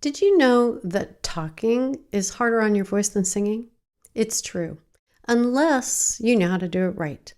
Did you know that talking is harder on your voice than singing? It's true, unless you know how to do it right.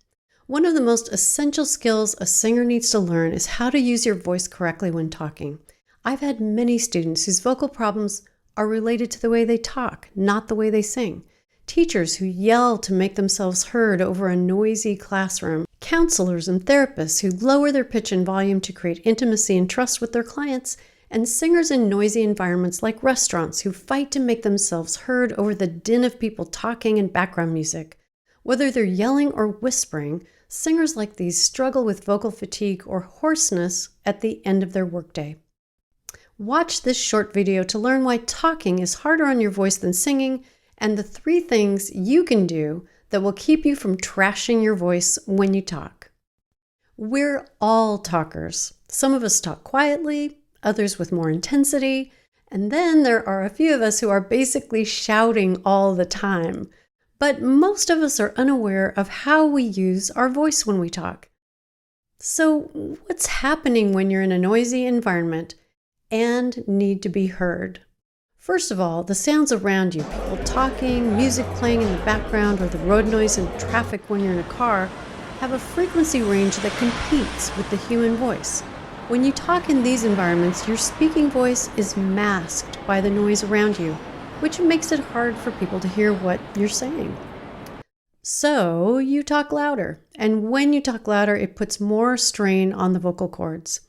One of the most essential skills a singer needs to learn is how to use your voice correctly when talking. I've had many students whose vocal problems are related to the way they talk, not the way they sing. Teachers who yell to make themselves heard over a noisy classroom. Counselors and therapists who lower their pitch and volume to create intimacy and trust with their clients. And singers in noisy environments like restaurants who fight to make themselves heard over the din of people talking and background music. Whether they're yelling or whispering, singers like these struggle with vocal fatigue or hoarseness at the end of their workday. Watch this short video to learn why talking is harder on your voice than singing and the 3 things you can do that will keep you from trashing your voice when you talk. We're all talkers. Some of us talk quietly, others with more intensity, and then there are a few of us who are basically shouting all the time. But most of us are unaware of how we use our voice when we talk. So what's happening when you're in a noisy environment and need to be heard? First of all, the sounds around you, people talking, music playing in the background, or the road noise and traffic when you're in a car, have a frequency range that competes with the human voice. When you talk in these environments, your speaking voice is masked by the noise around you, which makes it hard for people to hear what you're saying. So you talk louder, and when you talk louder, it puts more strain on the vocal cords.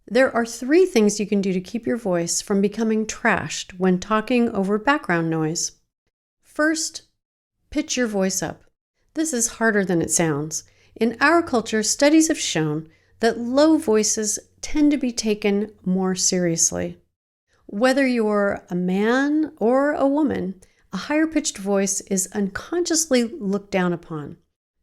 There are 3 things you can do to keep your voice from becoming trashed when talking over background noise. First, pitch your voice up. This is harder than it sounds. In our culture, studies have shown that low voices tend to be taken more seriously. Whether you're a man or a woman, a higher pitched voice is unconsciously looked down upon.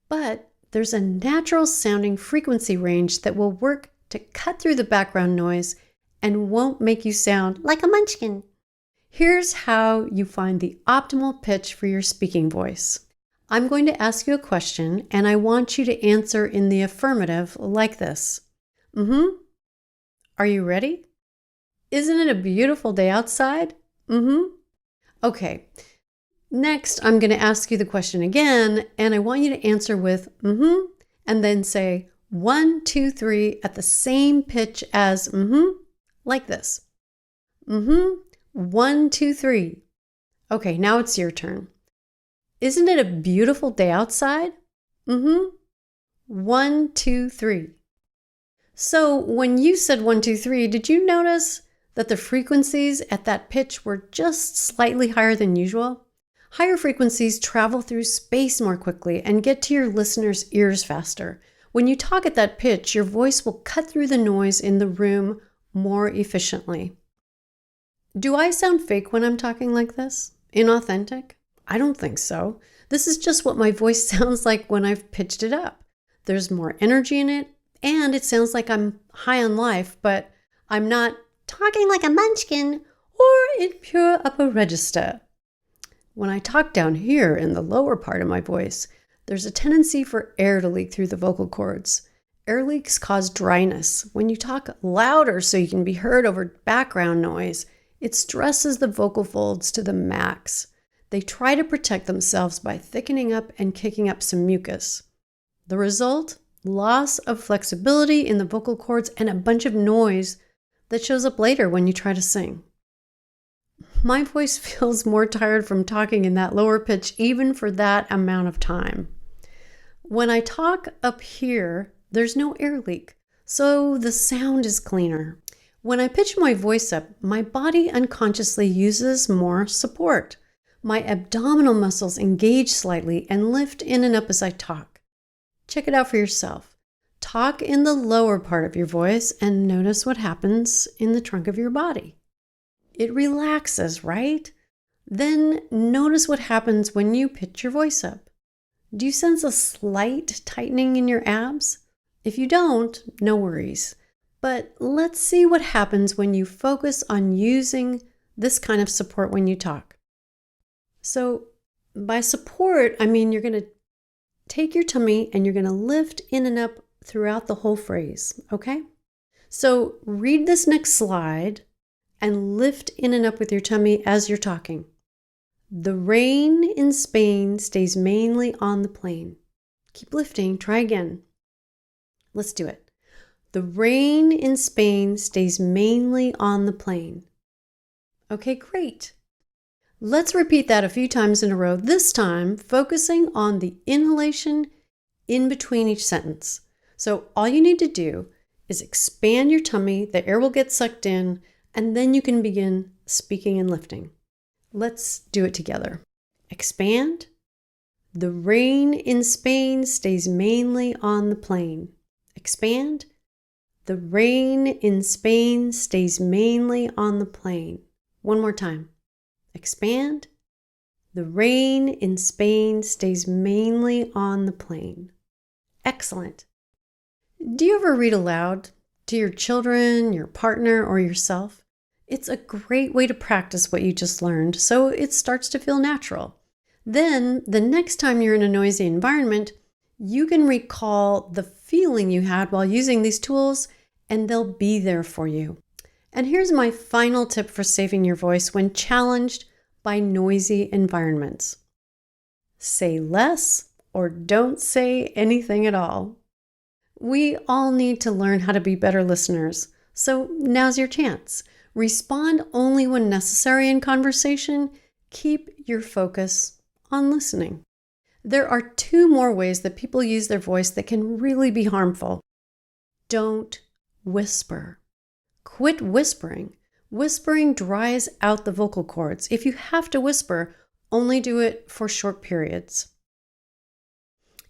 But there's a natural sounding frequency range that will work to cut through the background noise and won't make you sound like a munchkin. Here's how you find the optimal pitch for your speaking voice. I'm going to ask you a question, and I want you to answer in the affirmative like this. Are you ready? Isn't it a beautiful day outside? Okay. Next, I'm going to ask you the question again, and I want you to answer with and then say 1, 2, 3 at the same pitch as like this. 1, 2, 3. Okay, now it's your turn. Isn't it a beautiful day outside? 1, 2, 3. So when you said 1, 2, 3, did you notice that the frequencies at that pitch were just slightly higher than usual? Higher frequencies travel through space more quickly and get to your listeners' ears faster. When you talk at that pitch, your voice will cut through the noise in the room more efficiently. Do I sound fake when I'm talking like this? Inauthentic? I don't think so. This is just what my voice sounds like when I've pitched it up. There's more energy in it, and it sounds like I'm high on life, but I'm not talking like a munchkin or in pure upper register. When I talk down here in the lower part of my voice, there's a tendency for air to leak through the vocal cords. Air leaks cause dryness. When you talk louder so you can be heard over background noise, it stresses the vocal folds to the max. They try to protect themselves by thickening up and kicking up some mucus. The result? Loss of flexibility in the vocal cords and a bunch of noise that shows up later when you try to sing. My voice feels more tired from talking in that lower pitch even for that amount of time. When I talk up here, there's no air leak, so the sound is cleaner. When I pitch my voice up, my body unconsciously uses more support. My abdominal muscles engage slightly and lift in and up as I talk. Check it out for yourself. Talk in the lower part of your voice and notice what happens in the trunk of your body. It relaxes, right? Then notice what happens when you pitch your voice up. Do you sense a slight tightening in your abs? If you don't, no worries. But let's see what happens when you focus on using this kind of support when you talk. So by support, I mean you're going to take your tummy and you're going to lift in and up throughout the whole phrase, okay? So read this next slide and lift in and up with your tummy as you're talking. The rain in Spain stays mainly on the plain. Keep lifting. Try again. Let's do it. The rain in Spain stays mainly on the plain. Okay, great. Let's repeat that a few times in a row, this time focusing on the inhalation in between each sentence. So all you need to do is expand your tummy, the air will get sucked in, and then you can begin speaking and lifting. Let's do it together. Expand. The rain in Spain stays mainly on the plain. Expand. The rain in Spain stays mainly on the plain. One more time. Expand. The rain in Spain stays mainly on the plain. Excellent. Do you ever read aloud to your children, your partner, or yourself? It's a great way to practice what you just learned, so it starts to feel natural. Then, the next time you're in a noisy environment, you can recall the feeling you had while using these tools, and they'll be there for you. And here's my final tip for saving your voice when challenged by noisy environments. Say less or don't say anything at all. We all need to learn how to be better listeners, so now's your chance. Respond only when necessary in conversation. Keep your focus on listening. There are 2 more ways that people use their voice that can really be harmful. Don't whisper. Quit whispering. Whispering dries out the vocal cords. If you have to whisper, only do it for short periods.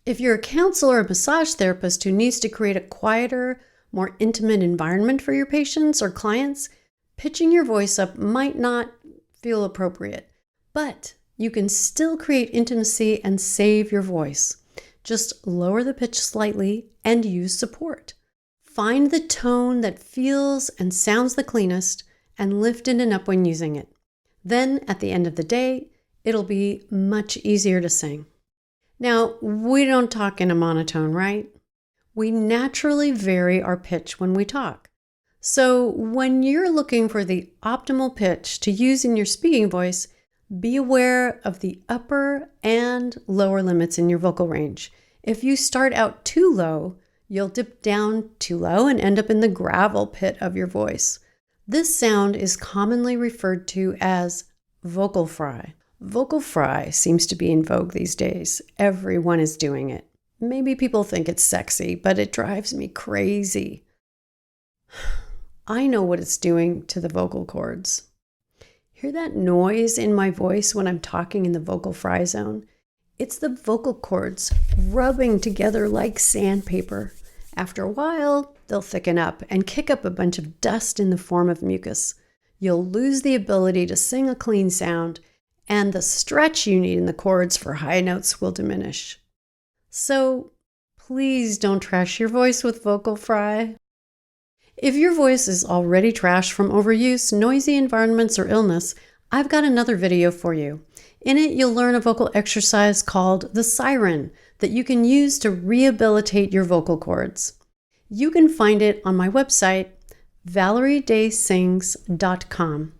If you're a counselor or a massage therapist who needs to create a quieter, more intimate environment for your patients or clients, pitching your voice up might not feel appropriate, but you can still create intimacy and save your voice. Just lower the pitch slightly and use support. Find the tone that feels and sounds the cleanest and lift in and up when using it. Then, at the end of the day, it'll be much easier to sing. Now, we don't talk in a monotone, right? We naturally vary our pitch when we talk. So when you're looking for the optimal pitch to use in your speaking voice, be aware of the upper and lower limits in your vocal range. If you start out too low, you'll dip down too low and end up in the gravel pit of your voice. This sound is commonly referred to as vocal fry. Vocal fry seems to be in vogue these days. Everyone is doing it. Maybe people think it's sexy, but it drives me crazy. I know what it's doing to the vocal cords. Hear that noise in my voice when I'm talking in the vocal fry zone? It's the vocal cords rubbing together like sandpaper. After a while, they'll thicken up and kick up a bunch of dust in the form of mucus. You'll lose the ability to sing a clean sound, and the stretch you need in the cords for high notes will diminish. So please don't trash your voice with vocal fry. If your voice is already trashed from overuse, noisy environments, or illness, I've got another video for you. In it, you'll learn a vocal exercise called the siren that you can use to rehabilitate your vocal cords. You can find it on my website, ValerieDaySings.com.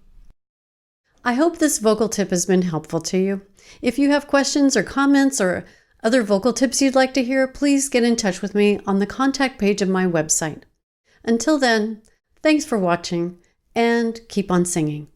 I hope this vocal tip has been helpful to you. If you have questions or comments or other vocal tips you'd like to hear, please get in touch with me on the contact page of my website. Until then, thanks for watching and keep on singing.